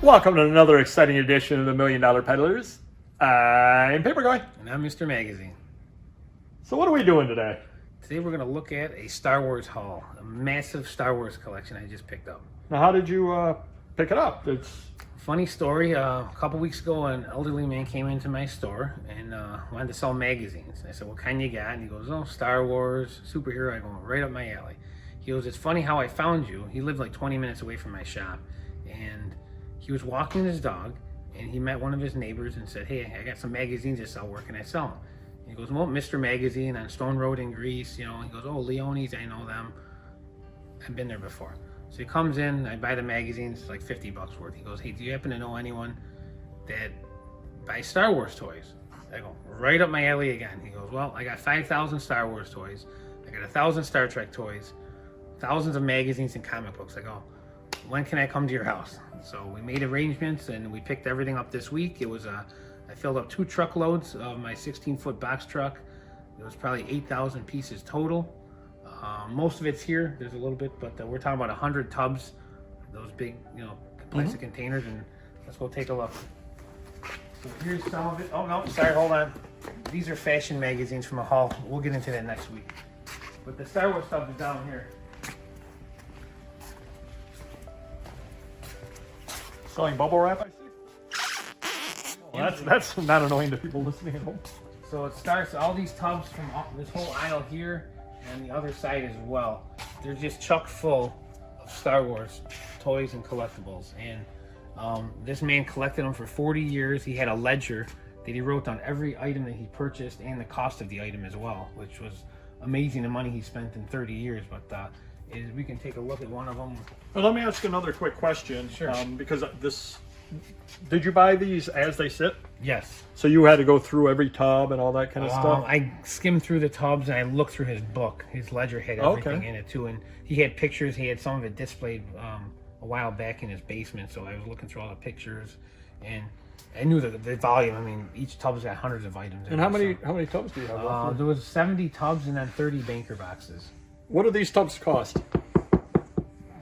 Welcome to another exciting edition of the $1 Million Peddlers. I'm Paper Guy. And I'm Mr. Magazine. So what are we doing today? Today we're going to look at a Star Wars haul, a massive Star Wars collection I just picked up. Now, how did you pick it up? Funny story, a couple weeks ago an elderly man came into my store and wanted to sell magazines. I said, what kind you got? And he goes, oh, Star Wars, superhero. I go, right up my alley. He goes, it's funny how I found you. He lived like 20 minutes away from my shop. And he was walking his dog and he met one of his neighbors and said, hey, I got some magazines I sell. Where can I sell them? And he goes, well, Mr. Magazine on Stone Road in Greece. You know, he goes, oh, Leone's, I know them. I've been there before. So he comes in, I buy the magazines, like $50 worth. He goes, hey, do you happen to know anyone that buys Star Wars toys? I go, right up my alley again. He goes, well, I got 5,000 Star Wars toys. I got 1,000 Star Trek toys, thousands of magazines and comic books. I go, when can I come to your house? So we made arrangements and we picked everything up this week. It was I filled up 2 truckloads of my 16-foot box truck. It was probably 8,000 pieces total. Most of it's here. There's a little bit, but we're talking about 100 tubs, those big, plastic containers, and let's go take a look. So here's some of it. Oh no, sorry, hold on. These are fashion magazines from a haul. We'll get into that next week. But the Star Wars stuff is down here. Selling bubble wrap, I see. Well, that's not annoying to people listening at home. So it starts, all these tubs from this whole aisle here and the other side as well. They're just chock full of Star Wars toys and collectibles. And this man collected them for 40 years. He had a ledger that he wrote down every item that he purchased and the cost of the item as well, which was amazing, the money he spent in 30 years. But we can take a look at one of them. Well, let me ask another quick question. Sure. Because did you buy these as they sit? Yes. So you had to go through every tub and all that kind of stuff? I skimmed through the tubs and I looked through his book. His ledger had everything in it too, and he had pictures. He had some of it displayed a while back in his basement, so I was looking through all the pictures, and I knew the volume. I mean, each tub's got hundreds of items in And it. how many tubs do you have? There was 70 tubs and then 30 banker boxes. What do these tubs cost?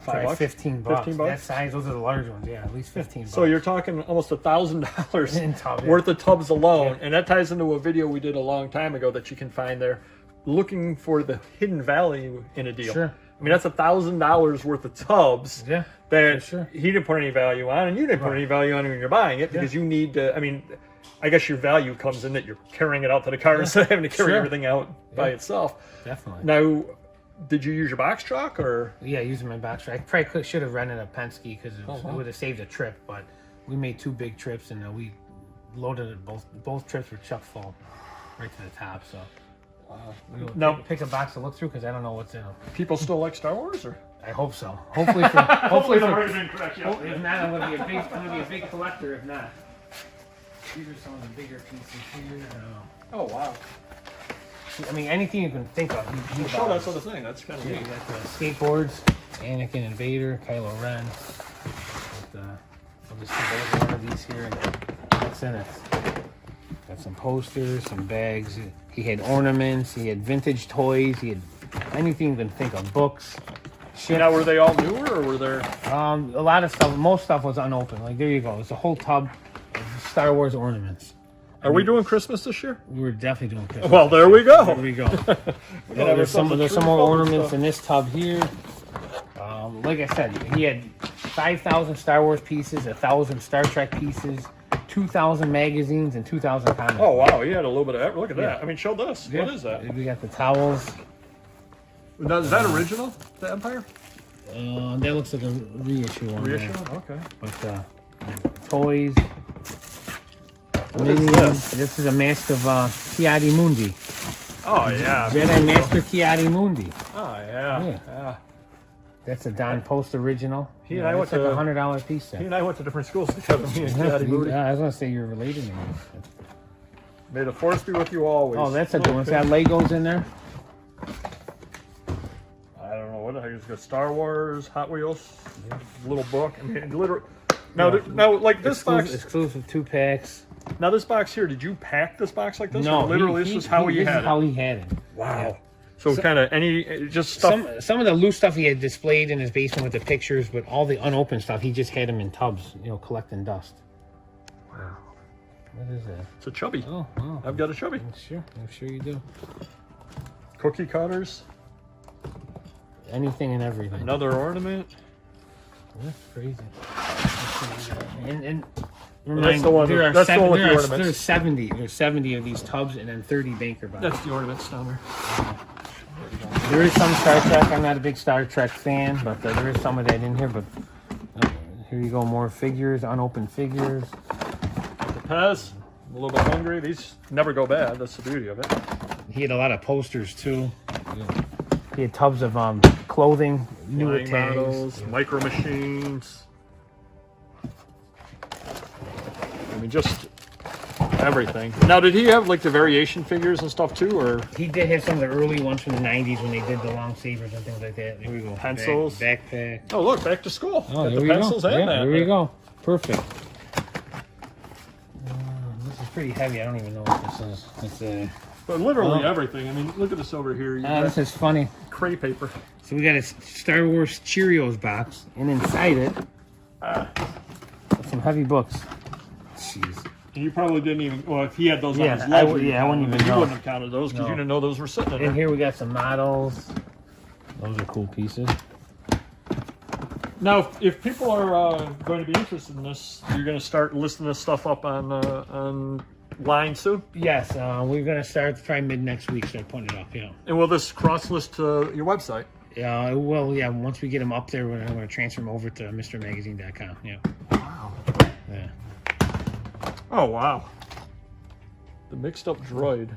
Probably $15. 15 bucks? That size, those are the large ones. Yeah, at least 15 bucks. So you're talking almost $1,000 In tub, yeah. worth of tubs alone, Yeah. and that ties into a video we did a long time ago that you can find there, looking for the hidden value in a deal. Sure. I mean, that's $1,000 worth of tubs Yeah, that sure. he didn't put any value on, and you didn't put any value on when you're buying it because you need to. I mean, I guess your value comes in that you're carrying it out to the car instead of having to carry everything out by itself. Definitely. Now, did you use your box truck or? Yeah, using my box truck. I probably should have rented a Penske because it would have saved a trip, but we made 2 big trips and we loaded it. Both trips were chock full right to the top. So we'll pick a box to look through because I don't know what's in them. People still like Star Wars, or? I hope so. Hopefully, hopefully, the rate's incorrect, yeah. if not, I'm gonna be a big collector. If not, these are some of the bigger pieces here. Oh wow! I mean, anything you can think of. He Show that sort of thing. That's kind of You neat. got the skateboards, Anakin and Vader, Kylo Ren. I'll just see one of these here, and that's in it. Got some posters, some bags. He had ornaments. He had vintage toys. He had anything you can think of. Books. Ships. Now, were they all newer, or were there? A lot of stuff. Most stuff was unopened. Like there you go. It's a whole tub of Star Wars ornaments. Are we doing Christmas this year? We were definitely doing Christmas. Well, there we go. There we go. There's some more ornaments in this tub here. Like I said, he had 5,000 Star Wars pieces, 1,000 Star Trek pieces, 2,000 magazines, and 2,000 comics. Oh wow, you had a little bit of that. Look at that. I mean, show this. Yeah. What is that? We got the towels. Now, is that original? The Empire? That looks like a reissue one. Reissue? Yeah. Okay. But toys. What is this? This is a mask of Ki-Adi Mundi. Oh yeah. Jedi Master Ki-Adi Mundi. Oh yeah. Yeah. Yeah. That's a Don Post original. He and I went like to a $100 piece. He and I went to different schools together. Me and Daddy Moody. I was gonna say you're related to me. May the force be with you always. Oh, that's a good one. It's got Legos in there. I don't know what the heck it's got. Star Wars, Hot Wheels, little book. I mean, literally. Now, like this box. Exclusive 2-packs. Now, this box here. Did you pack this box like this? No, or literally, this is how he had it. How he had it. Wow. So kind of just stuff. Some of the loose stuff he had displayed in his basement with the pictures, but all the unopened stuff, he just had them in tubs, collecting dust. Wow. What is that? It's a chubby. Oh. I've got a chubby. I'm sure you do. Cookie cutters. Anything and everything. Another ornament. That's crazy. And that's the one. That's the one with the ornaments. There's 70. There's 70 of these tubs, and then 30 banker boxes. That's the ornaments down there. There is some Star Trek. I'm not a big Star Trek fan, but there is some of that in here. But here you go, more figures, unopened figures. The Pez. I'm a little bit hungry. These never go bad. That's the beauty of it. He had a lot of posters too. He had tubs of clothing, newer tags, models, micro machines. I mean, just everything. Now, did he have like the variation figures and stuff too, or he did have some of the early ones from the '90s when they did the long sabers and things like that. Here we go. Pencils, backpack. Oh, look, back to school. Oh, got there the we pencils go. and that. There we go. Perfect. This is pretty heavy. I don't even know what this is. It's a. But literally everything. I mean, look at this over here. You got this is funny. crepe paper. So we got a Star Wars Cheerios box, and inside it, some heavy books. Jeez. And you probably didn't even. Well, if he had those on his I ledger, wouldn't even you know. wouldn't have counted those because you didn't know those were sitting in there. And here we got some models. Those are cool pieces. Now, if people are going to be interested in this, you're going to start listing this stuff up on line soon? Yes, we're going to start probably mid next week, start putting it up, And will this cross-list to your website? Yeah, well, yeah, once we get them up there, we're going to transfer them over to MrMagazine.com, yeah. Wow. Yeah. Oh, wow. The mixed-up droid.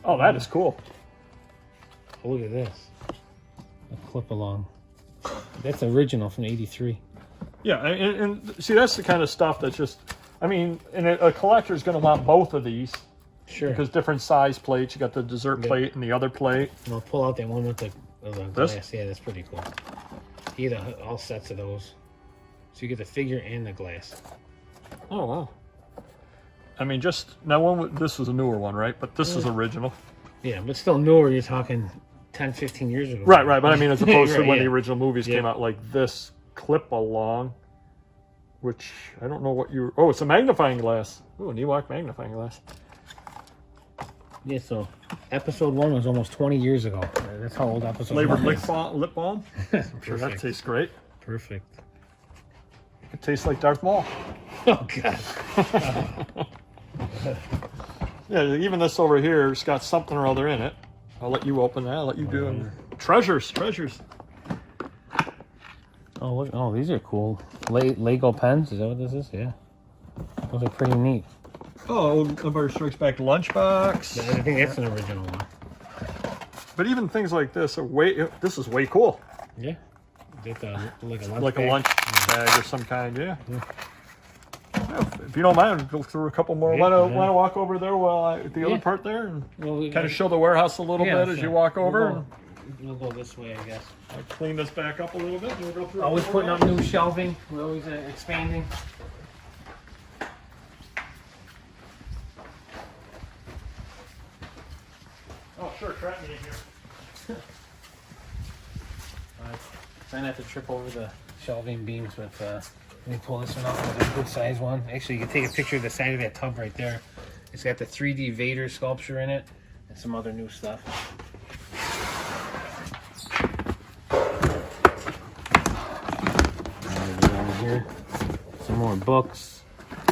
Oh, that is cool. Oh, look at this. A clip along. That's original from '83. Yeah, and see, that's the kind of stuff that's just... I mean, and a collector's going to want both of these. Sure. Because different size plates. You got the dessert plate and the other plate. And I'll pull out that one with the glass. Yeah, that's pretty cool. You get all sets of those. So you get the figure and the glass. Oh, wow. I mean, just... Now, this was a newer one, right? But this is original. Yeah, but still newer. You're talking 10, 15 years ago. Right. But I mean, as opposed to Right, when yeah. the original movies came out, like this clip along, which I don't know what you... Oh, it's a magnifying glass. Oh, an Ewok magnifying glass. Yeah, so episode 1 was almost 20 years ago. That's how old episode Flavored 1 is. lip balm. I'm sure that tastes great. Perfect. It tastes like Darth Maul. Oh, God. Yeah, even this over here has got something or other in it. I'll let you open that. I'll let you do it. Treasures. Oh, look. Oh, these are cool. Lego pens. Is that what this is? Yeah. Those are pretty neat. Oh, Empire Strikes Back lunchbox. I think that's an original one. But even things like this are this is way cool. Yeah. Like a lunch Like bag. a lunch bag or some kind, yeah. Yeah, if you don't mind, go through a couple more. Yeah, Want to walk over there while the other part there and kind of show the warehouse a little bit as you walk over? We'll go this way, I guess. I'll clean this back up a little bit. And we'll go through Always putting up new shelving. We're always expanding. Oh, sure. Trap me in here. Try not to trip over the shelving beams with, let me pull this one off with a good size one. Actually, you can take a picture of the side of that tub right there. It's got the 3D Vader sculpture in it and some other new stuff. Here, some more books,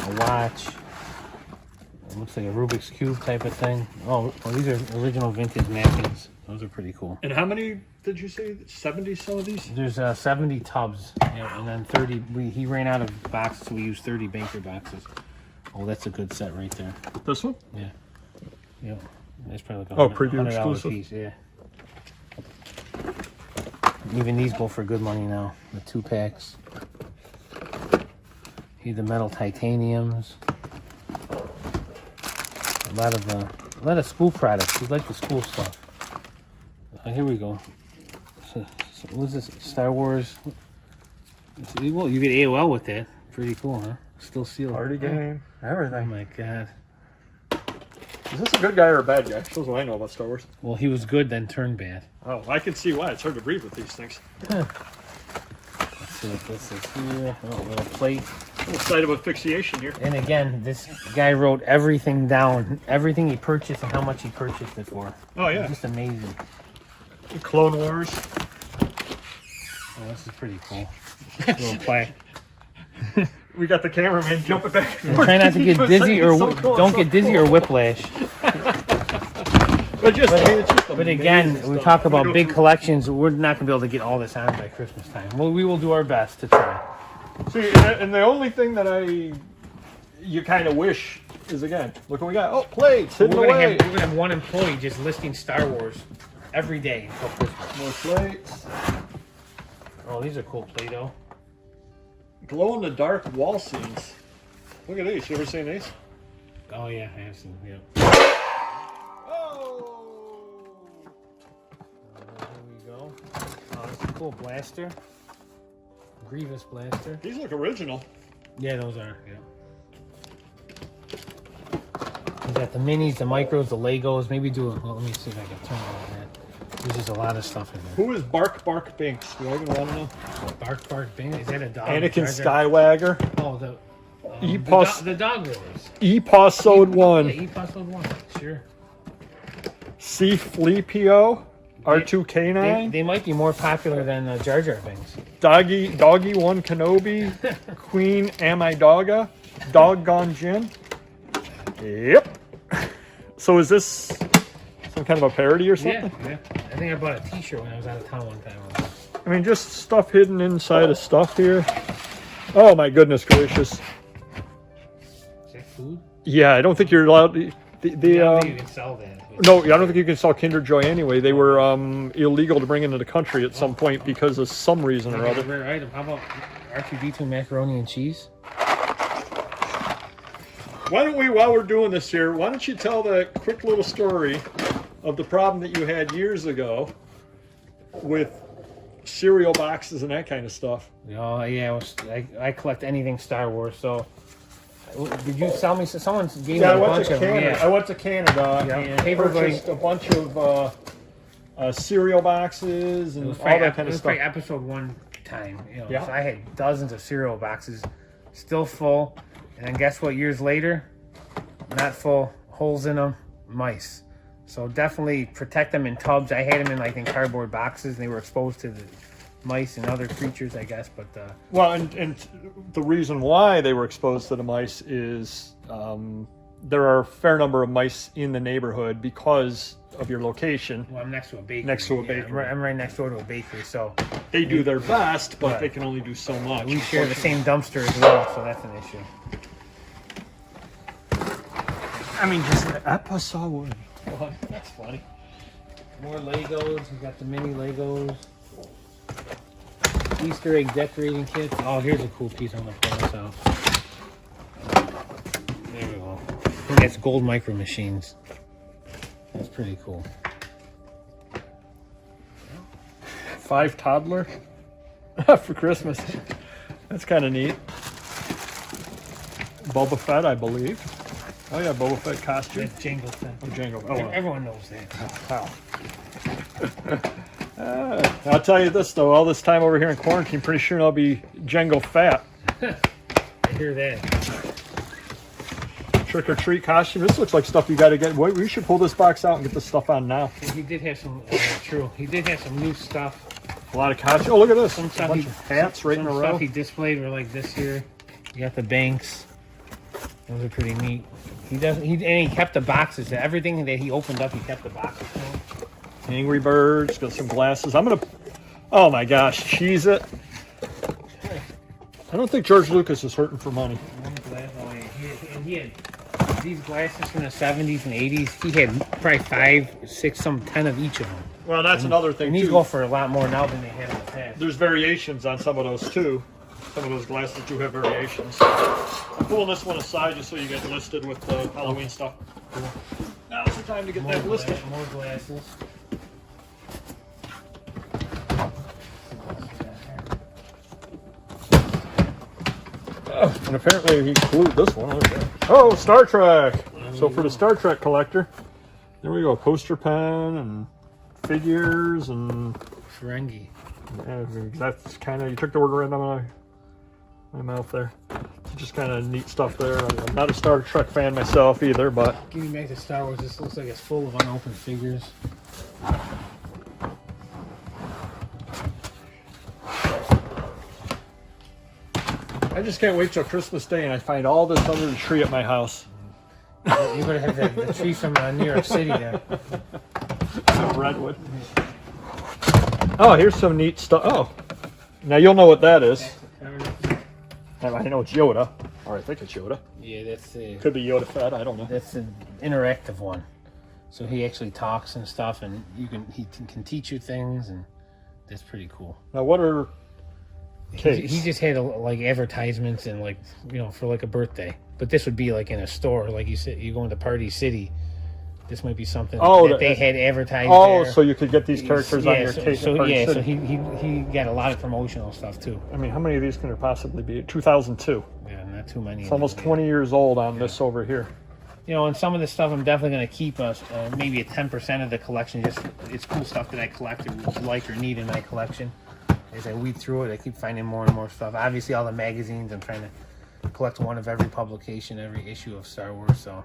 a watch. It looks like a Rubik's Cube type of thing. Oh, these are original vintage napkins. Those are pretty cool. And how many did you say? 70 some of these? There's 70 tubs, yeah, and then 30. He ran out of boxes, so we used 30 banker boxes. Oh, that's a good set right there. This one? Yeah. Yeah. That's probably like a preview $100 exclusive? piece, yeah. Even these go for good money now. The 2-packs. Here the metal titaniums. A lot of school products. We like the school stuff. Here we go. So what's this? Star Wars. Well, you get AOL with that. Pretty cool, huh? Still sealed. Party game. Oh Everything. my God. Is this a good guy or a bad guy? Shows what I know about Star Wars. Well, he was good, then turned bad. Oh, I can see why. It's hard to breathe with these things. Let's see what this is here. Oh, a little plate. A little site of asphyxiation here. And again, this guy wrote everything down, everything he purchased and how much he purchased it for. Oh, yeah. Just amazing. Clone Wars. Oh, this is pretty cool. Little plaque. We got the cameraman jumping back. And try not to get dizzy or don't get dizzy or whiplash. But again, we talk about big collections. We're not going to be able to get all this on by Christmas time. Well, we will do our best to try. See, and the only thing that you kind of wish is, again, look what we got. Oh, plates hidden away. We're going to have one employee just listing Star Wars every day until Christmas. More plates. Oh, these are cool Play-Doh. Glow-in-the-dark wall scenes. Look at these. You ever seen these? Oh, yeah, I have seen them. Yeah. Oh! There we go. Oh, that's a cool blaster. Grievous blaster. These look original. Yeah, those are. Yeah. You got the minis, the micros, the Legos. Maybe do it. Well, let me see if I can turn on that. There's just a lot of stuff in there. Who is Bark Binks? Do I even want to know? Bark Bing? Is that a dog? Anakin Skywagger. Oh, the dog wars. Eposode 1. Yeah, Eposode 1. Sure. C-Fleepio. R2K9. They might be more popular than Jar Jar Binks. Doggy 1 Kenobi. Queen Amidoga. Doggone Jin. Yep. So is this some kind of a parody or something? Yeah. I think I bought a t-shirt when I was out of town one time. I mean, just stuff hidden inside of stuff here. Oh my goodness gracious. Is that food? Yeah, I don't think you're allowed to... I don't think you can sell that. No, I don't think you can sell Kinder Joy anyway. They were illegal to bring into the country at some point because of some reason or other. Rare item. How about R2-D2 macaroni and cheese? Why don't we, while we're doing this here, why don't you tell the quick little story of the problem that you had years ago with cereal boxes and that kind of stuff? Oh, yeah. I collect anything Star Wars, so... Did you sell me? Someone gave me a bunch of them. Yeah. I went to Canada and purchased a bunch of cereal boxes and all that kind of stuff. It was episode 1 time. You know, yeah. So I had dozens of cereal boxes, still full. And then guess what? Years later, not full, holes in them, mice. So definitely protect them in tubs. I had them in cardboard boxes, and they were exposed to the mice and other creatures, I guess. But well, and the reason why they were exposed to the mice is there are a fair number of mice in the neighborhood because of your location. Well, I'm next to a bakery. I'm right next door to a bakery, so they do their best, but they can only do so much. We share the same dumpster as well, so that's an issue. I mean, just episode 1. Well, that's funny. More Legos. We got the mini Legos. Easter egg decorating kits. Oh, here's a cool piece. I'm gonna pull this out. There we go. I think that's gold micro machines. That's pretty cool. 5 toddler for Christmas. That's kind of neat. Boba Fett, I believe. Oh yeah, Boba Fett costume. That's Jango Fett. Oh, Jango. Oh, everyone knows that. Wow. I'll tell you this though, all this time over here in quarantine, pretty sure I'll be Jango fat. I hear that. Trick or treat costume. This looks like stuff you got to get. We should pull this box out and get this stuff on now. He did have some. True. He did have some new stuff. A lot of costumes. Oh, look at this. Some a bunch of hats right in a row. Stuff he displayed were like this here. You got the banks. Those are pretty neat. And he kept the boxes. Everything that he opened up, he kept the boxes. Angry Birds. Got some glasses. Oh my gosh, cheese it. I don't think George Lucas is hurting for money. He had these glasses from the 70s and 80s. He had probably 5, 6, 10 of each of them. Well, that's another thing, and these go for a lot more now than they had in the past. There's variations on some of those, too. Some of those glasses do have variations. I'm pulling this one aside just so you get listed with the Halloween stuff. Cool. Now's the time to get that listed. More glasses. And apparently he glued this one. Oh, Star Trek! So for the Star Trek collector, there we go. Poster pen and figures and Ferengi. yeah, that's kind of, you took the word right out of my mouth there. Just kind of neat stuff there. I'm not a Star Trek fan myself either, but Getting back to Star Wars, this looks like it's full of unopened figures. I just can't wait till Christmas Day and I find all this under the tree at my house. You better have the tree from New York City there. Some redwood. Oh, here's some neat stuff. Oh, now you'll know what that is. I know it's Yoda, or I think it's Yoda. Yeah, that's Could be Yoda fed. I don't know. that's an interactive one. So he actually talks and stuff, and he can teach you things, and that's pretty cool. Now, what are cakes? He just had like advertisements and like, you know, for like a birthday. But this would be like in a store, like you said, you go into Party City. This might be something that they had advertised. Oh, there. so you could get these characters on your cake. So Party yeah, City. so he got a lot of promotional stuff too. I mean, how many of these can there possibly be? 2002. Yeah, not too many. It's almost 20 years old on this over here. You know, and some of this stuff I'm definitely going to keep maybe a 10% of the collection. Just it's cool stuff that I collect or like or need in my collection. As I weed through it, I keep finding more and more stuff. Obviously, all the magazines. I'm trying to collect one of every publication, every issue of Star Wars. So,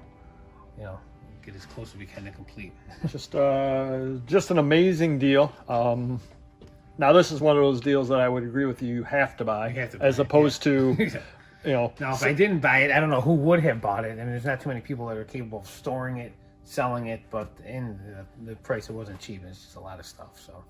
you know, get as close to be kind of complete. Just an amazing deal. Now, this is one of those deals that I would agree with you have to buy, as opposed to, you know. Now, if I didn't buy it, I don't know who would have bought it. I mean, there's not too many people that are capable of storing it, selling it, but in the price, it wasn't cheap. It's just a lot of stuff. So,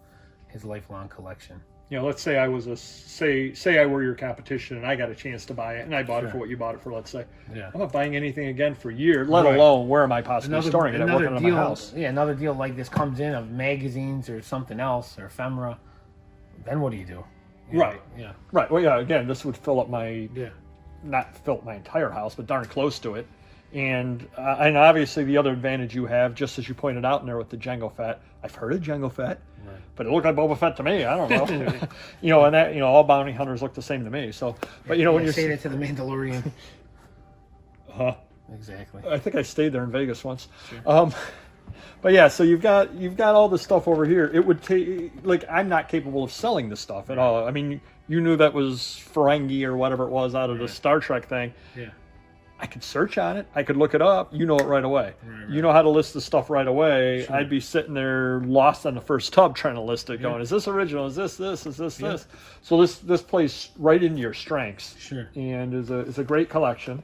his lifelong collection. You know, let's say I was say I were your competition and I got a chance to buy it and I bought it for what you bought it for, let's say. Yeah. I'm not buying anything again for years, let alone where am I possibly storing it? I'm working on my deal, house. Yeah, another deal like this comes in of magazines or something else or ephemera. Then what do you do? Right. Yeah. Right. Well, yeah, again, this would fill up my, Yeah. not fill up my entire house, but darn close to it. And obviously the other advantage you have, just as you pointed out in there with the Jango Fett, I've heard of Jango Fett, but it looked like Boba Fett to me. I don't know. You know, and that, you know, all bounty hunters look the same to me. So, but you know, when you're saying it to the Mandalorian. Exactly. I think I stayed there in Vegas once. Sure. But yeah, so you've got all this stuff over here. It would take, like, I'm not capable of selling this stuff at all. I mean, you knew that was Ferengi or whatever it was out of the Star Trek thing. Yeah. I could search on it. I could look it up. You know it right away. Right. You know how to list the stuff right away. Sure. I'd be sitting there lost on the first tub trying to list it, going, is this original? Is this this? Is this this? So this plays right into your strengths. Sure. And is a great collection.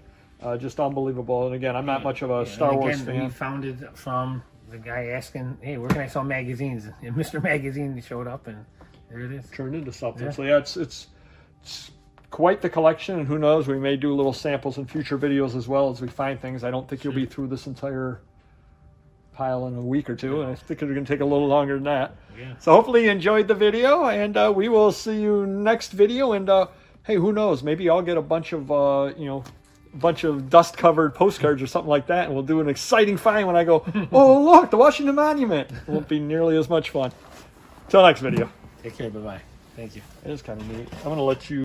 Just unbelievable. And again, I'm not much of a Star Wars fan. We found it from the guy asking, hey, where can I sell magazines? And Mr. Magazine showed up, and there it is. Turned into something. Yeah. So yeah, it's quite the collection, and who knows, we may do little samples in future videos as well as we find things. I don't think you'll be through this entire pile in a week or two, and I think it's going to take a little longer than that. Yeah. So hopefully you enjoyed the video, and we will see you next video. And hey, who knows, maybe I'll get a bunch of dust-covered postcards or something like that, and we'll do an exciting find when I go, oh, look, the Washington Monument. It won't be nearly as much fun. Till next video. Take care. Bye-bye. Thank you. It is kind of neat. I'm going to let you...